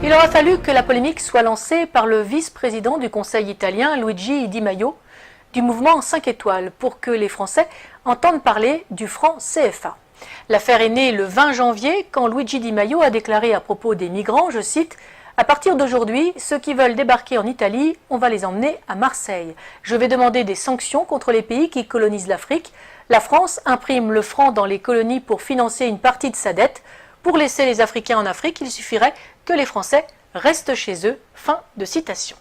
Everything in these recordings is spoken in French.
Il aura fallu que la polémique soit lancée par le vice-président du Conseil italien, Luigi Di Maio, du mouvement 5 étoiles, pour que les Français entendent parler du franc CFA. L'affaire est née le 20 janvier, quand Luigi Di Maio a déclaré à propos des migrants, je cite, « À partir d'aujourd'hui, ceux qui veulent débarquer en Italie, on va les emmener à Marseille. Je vais demander des sanctions contre les pays qui colonisent l'Afrique. La France imprime le franc dans les colonies pour financer une partie de sa dette. Pour laisser les Africains en Afrique, il suffirait que les Français restent chez eux. » Fin de citation.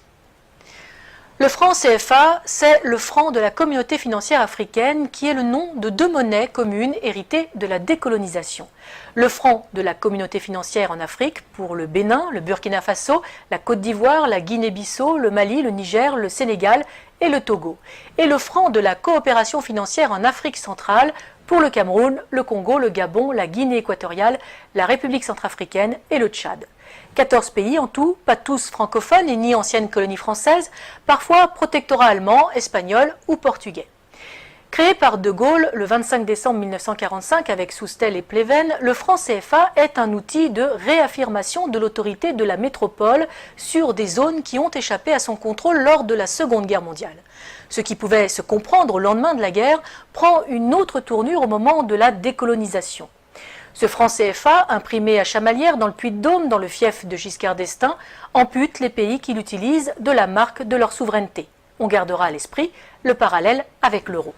Le franc CFA, c'est le franc de la communauté financière africaine qui est le nom de deux monnaies communes héritées de la décolonisation. Le franc de la communauté financière en Afrique pour le Bénin, le Burkina Faso, la Côte d'Ivoire, la Guinée-Bissau, le Mali, le Niger, le Sénégal et le Togo. Et le franc de la coopération financière en Afrique centrale pour le Cameroun, le Congo, le Gabon, la Guinée équatoriale, la République centrafricaine et le Tchad. 14 pays en tout, pas tous francophones et ni anciennes colonies françaises, parfois protectorats allemands, espagnols ou portugais. Créé par De Gaulle le 25 décembre 1945 avec Soustelle et Pleven, le franc CFA est un outil de réaffirmation de l'autorité de la métropole sur des zones qui ont échappé à son contrôle lors de la Seconde Guerre mondiale. Ce qui pouvait se comprendre au lendemain de la guerre prend une autre tournure au moment de la décolonisation. Ce franc CFA, imprimé à Chamalières dans le Puy-de-Dôme, dans le fief de Giscard d'Estaing, ampute les pays qui l'utilisent de la marque de leur souveraineté. On gardera à l'esprit le parallèle avec l'euro.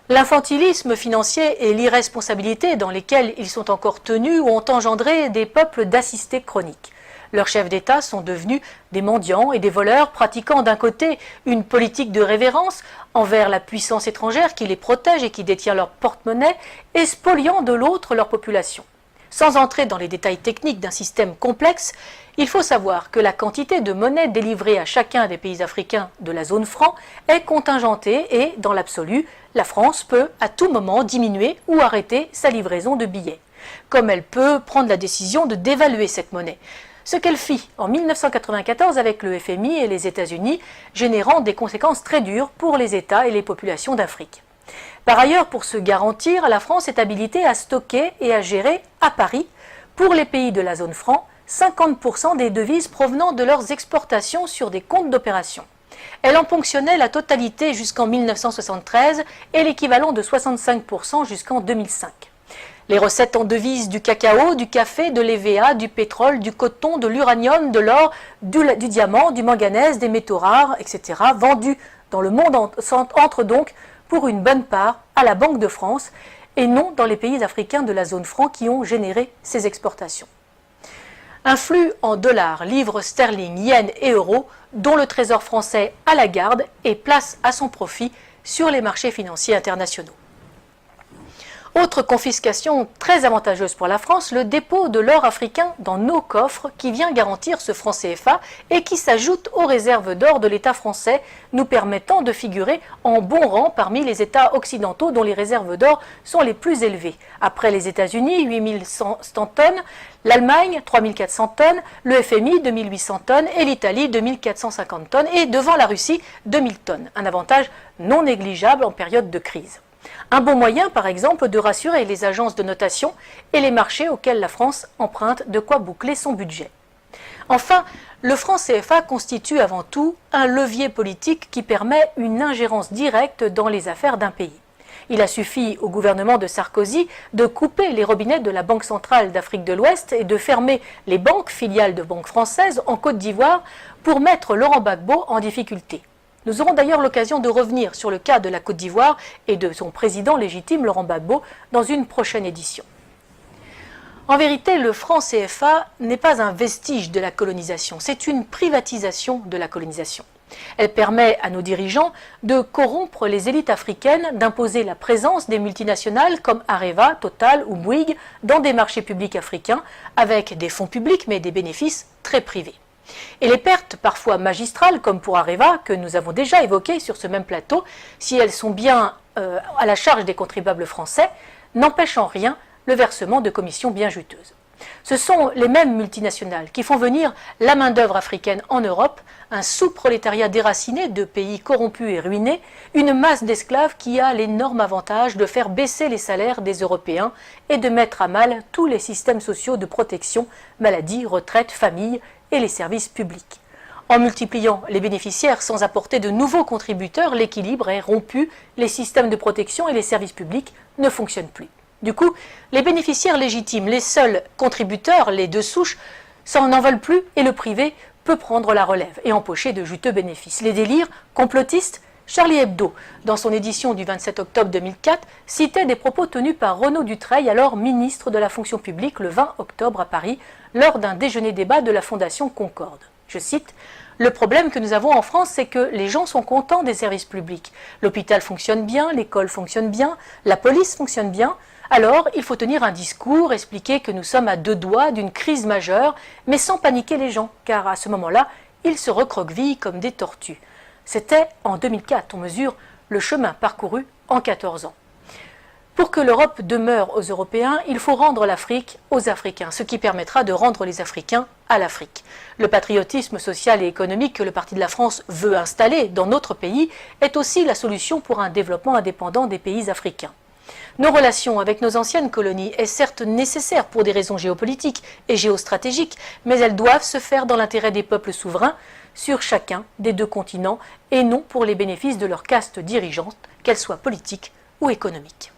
L'infantilisme financier et l'irresponsabilité dans lesquels ils sont encore tenus ont engendré des peuples d'assistés chroniques. Leurs chefs d'État sont devenus des mendiants et des voleurs pratiquant d'un côté une politique de révérence envers la puissance étrangère qui les protège et qui détient leur porte-monnaie et spoliant de l'autre leur population. Sans entrer dans les détails techniques d'un système complexe, il faut savoir que la quantité de monnaie délivrée à chacun des pays africains de la zone franc est contingentée et, dans l'absolu, la France peut à tout moment diminuer ou arrêter sa livraison de billets. Comme elle peut prendre la décision de dévaluer cette monnaie. Ce qu'elle fit en 1994 avec le FMI et les États-Unis, générant des conséquences très dures pour les États et les populations d'Afrique. Par ailleurs, pour se garantir, la France est habilitée à stocker et à gérer à Paris, pour les pays de la zone franc, 50% des devises provenant de leurs exportations sur des comptes d'opération. Elle en ponctionnait la totalité jusqu'en 1973 et l'équivalent de 65% jusqu'en 2005. Les recettes en devises du cacao, du café, de l'EVA, du pétrole, du coton, de l'uranium, de l'or, du diamant, du manganèse, des métaux rares, etc. vendus dans le monde entrent donc pour une bonne part à la Banque de France et non dans les pays africains de la zone franc qui ont généré ces exportations. Un flux en dollars, livres sterling, yens et euros dont le Trésor français a la garde et place à son profit sur les marchés financiers internationaux. Autre confiscation très avantageuse pour la France, le dépôt de l'or africain dans nos coffres qui vient garantir ce franc CFA et qui s'ajoute aux réserves d'or de l'État français, nous permettant de figurer en bon rang parmi les États occidentaux dont les réserves d'or sont les plus élevées. Après les États-Unis, 8100 tonnes, l'Allemagne, 3400 tonnes, le FMI, 2800 tonnes et l'Italie, 2450 tonnes et devant la Russie, 2000 tonnes. Un avantage non négligeable en période de crise. Un bon moyen, par exemple, de rassurer les agences de notation et les marchés auxquels la France emprunte, de quoi boucler son budget. Enfin, le franc CFA constitue avant tout un levier politique qui permet une ingérence directe dans les affaires d'un pays. Il a suffi au gouvernement de Sarkozy de couper les robinets de la Banque centrale d'Afrique de l'Ouest et de fermer les banques filiales de banques françaises en Côte d'Ivoire pour mettre Laurent Gbagbo en difficulté. Nous aurons d'ailleurs l'occasion de revenir sur le cas de la Côte d'Ivoire et de son président légitime, Laurent Gbagbo, dans une prochaine édition. En vérité, le franc CFA n'est pas un vestige de la colonisation, c'est une privatisation de la colonisation. Elle permet à nos dirigeants de corrompre les élites africaines, d'imposer la présence des multinationales comme Areva, Total ou Bouygues dans des marchés publics africains avec des fonds publics mais des bénéfices très privés. Et les pertes parfois magistrales, comme pour Areva, que nous avons déjà évoquées sur ce même plateau, si elles sont bien à la charge des contribuables français, n'empêchent en rien le versement de commissions bien juteuses. Ce sont les mêmes multinationales qui font venir la main-d'œuvre africaine en Europe, un sous-prolétariat déraciné de pays corrompus et ruinés, une masse d'esclaves qui a l'énorme avantage de faire baisser les salaires des Européens et de mettre à mal tous les systèmes sociaux de protection, maladie, retraite, famille et les services publics. En multipliant les bénéficiaires sans apporter de nouveaux contributeurs, l'équilibre est rompu, les systèmes de protection et les services publics ne fonctionnent plus. Du coup, les bénéficiaires légitimes, les seuls contributeurs, les deux souches, n'en veulent plus et le privé peut prendre la relève et empocher de juteux bénéfices. Les délires complotistes, Charlie Hebdo, dans son édition du 27 octobre 2004, citait des propos tenus par Renaud Dutreil, alors ministre de la fonction publique, le 20 octobre à Paris, lors d'un déjeuner-débat de la Fondation Concorde. Je cite « Le problème que nous avons en France, c'est que les gens sont contents des services publics. L'hôpital fonctionne bien, l'école fonctionne bien, la police fonctionne bien. Alors, il faut tenir un discours, expliquer que nous sommes à deux doigts d'une crise majeure, mais sans paniquer les gens, car à ce moment-là, ils se recroquevillent comme des tortues. » C'était en 2004, on mesure le chemin parcouru en 14 ans. Pour que l'Europe demeure aux Européens, il faut rendre l'Afrique aux Africains, ce qui permettra de rendre les Africains à l'Afrique. Le patriotisme social et économique que le Parti de la France veut installer dans notre pays est aussi la solution pour un développement indépendant des pays africains. Nos relations avec nos anciennes colonies est certes nécessaire pour des raisons géopolitiques et géostratégiques, mais elles doivent se faire dans l'intérêt des peuples souverains sur chacun des deux continents et non pour les bénéfices de leur caste dirigeante, qu'elle soit politique ou économique.